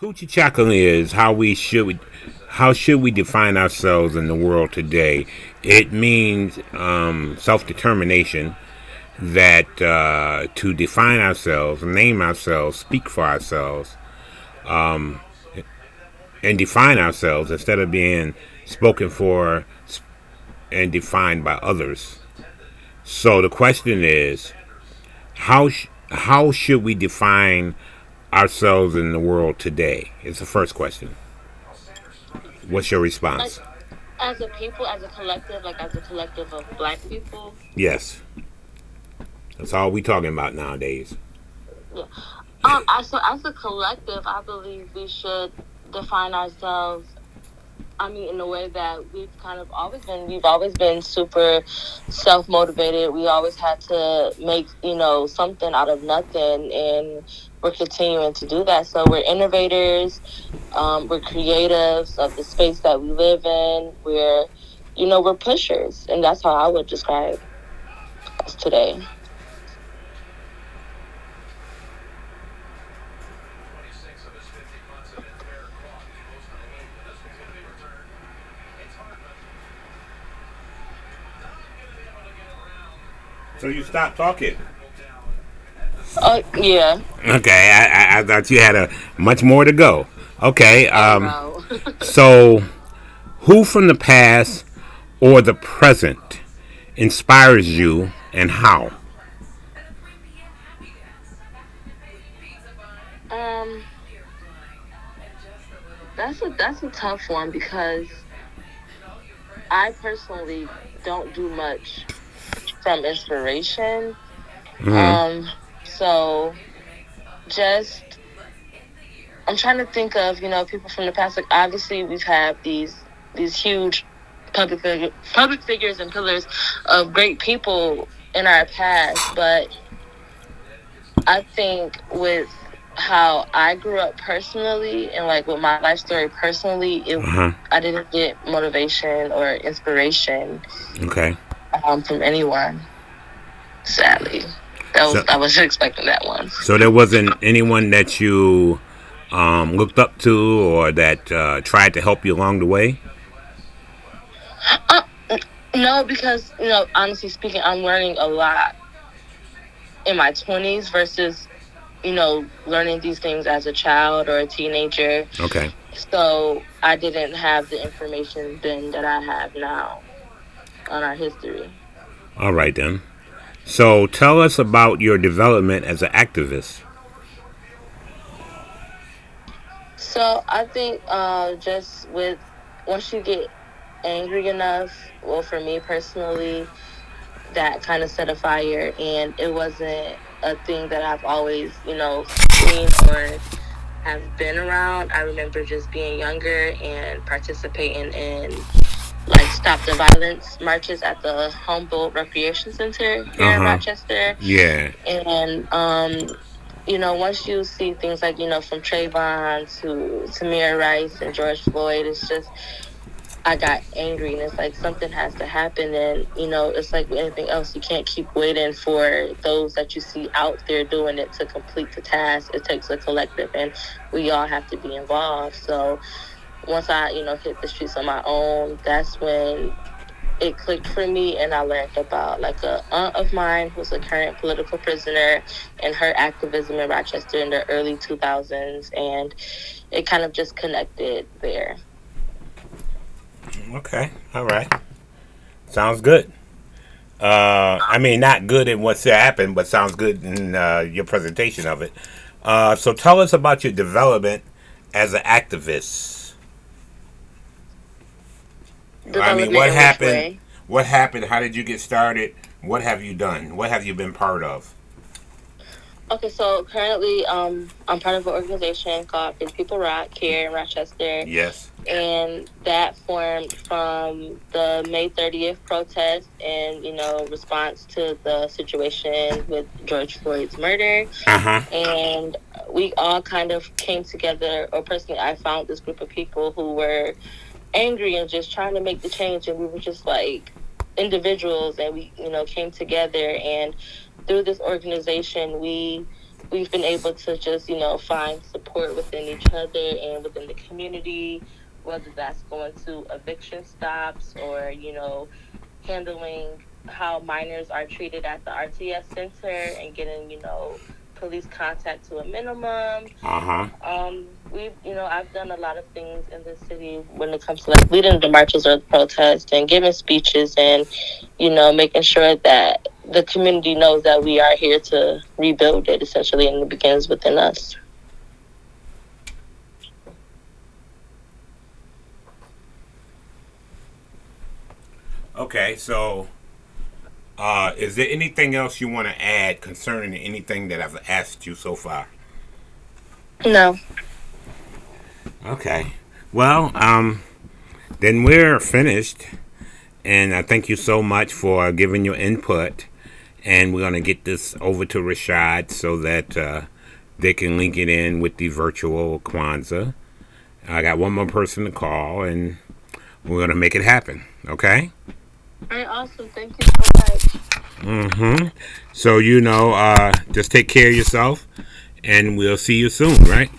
Coochie chocolate is how should we define ourselves in the world today? It means self determination. That to define ourselves, name ourselves, speak for ourselves, and define ourselves instead of being spoken for and defined by others. So the question is, how should we define ourselves in the world today? It's the first question. What's your Like response? as a people, as a collective, like as a collective of Black people. Yes, that's all we talking about nowadays. Yeah. So as a collective, I believe we should define ourselves. I mean, in a way that we've always been super self motivated. We always had to make, something out of nothing. And we're continuing to do that. So we're innovators. We're creatives of the space that we live in. We're pushers. And that's how I would describe us today. So you stopped talking. Oh, yeah. Okay, I thought you had a much more to go. Okay, Oh, no. so who from the past or the present inspires you and how? um, that's a tough one because I personally don't do much from inspiration. Mm-hmm. Um, so just I'm trying to think of people from the past. Like obviously we've had these huge public figures and pillars of great people in our past, but I think with how I grew up personally and like with my life story personally, Uh huh. I didn't get motivation or inspiration Okay. from anyone. Sadly, that So was I wasn't expecting that one. so there wasn't anyone that you looked up to or that tried to help you along the way. Uh, no, because honestly speaking, I'm learning a lot in my 20s versus learning these things as a child or a teenager. Okay. So I didn't have the information then that I have now on our history. All right then. So tell us about your development as an activist. So I think just with once you get angry enough, well, for me personally, that kind of set a fire, and it wasn't a thing that I've always, seen or have been around. I remember just being younger and participating in like stop the violence marches at the Humboldt Recreation Center Uh here in huh. Rochester. Yeah. And once you see things like, from Trayvon to Tamir Rice and George Floyd, it's just I got angry, and it's like something has to happen. And it's like with anything else, you can't keep waiting for those that you see out there doing it to complete the task. It takes a collective, and we all have to be involved. So once I hit the streets on my own, that's when it clicked for me, and I learned about like a aunt of mine who's a current political prisoner and her activism in Rochester in the early 2000s, and it kind of just connected there. Okay. All right. Sounds good. I mean, not good in what's happened, but sounds good in your presentation of it. So tell us about your development as an activist. I mean, Development in which way? What happened? How did you get started? What have you done? What have you been part of? Okay, so currently, I'm part of an organization called Big People Rock here in Rochester, Yes. and that formed from the May 30th protest in, response to the situation with George Floyd's murder. Uh huh. And we all kind of came together, or personally, I found this group of people who were angry and just trying to make the change, and we were just like individuals, and we, came together, and through this organization, we we've been able to just, find support within each other and within the community, whether that's going to eviction stops or, handling how minors are treated at the RTS center and getting, police contact to a minimum. Uh huh. I've done a lot of things in the city when it comes to like leading the marches or the protests and giving speeches and, making sure that the community knows that we are here to rebuild it essentially, and it begins within us. Okay, so is there anything else you want to add concerning anything that I've asked you so far? No. Okay. Well, then we're finished, and I thank you so much for giving your input. And we're gonna get this over to Rashad so that they can link it in with the virtual Kwanzaa. I got one more person to call, and we're gonna make it happen. Okay. All right, awesome. Thank you so much. Mm-hmm. So just take care of yourself, and we'll see you soon, right?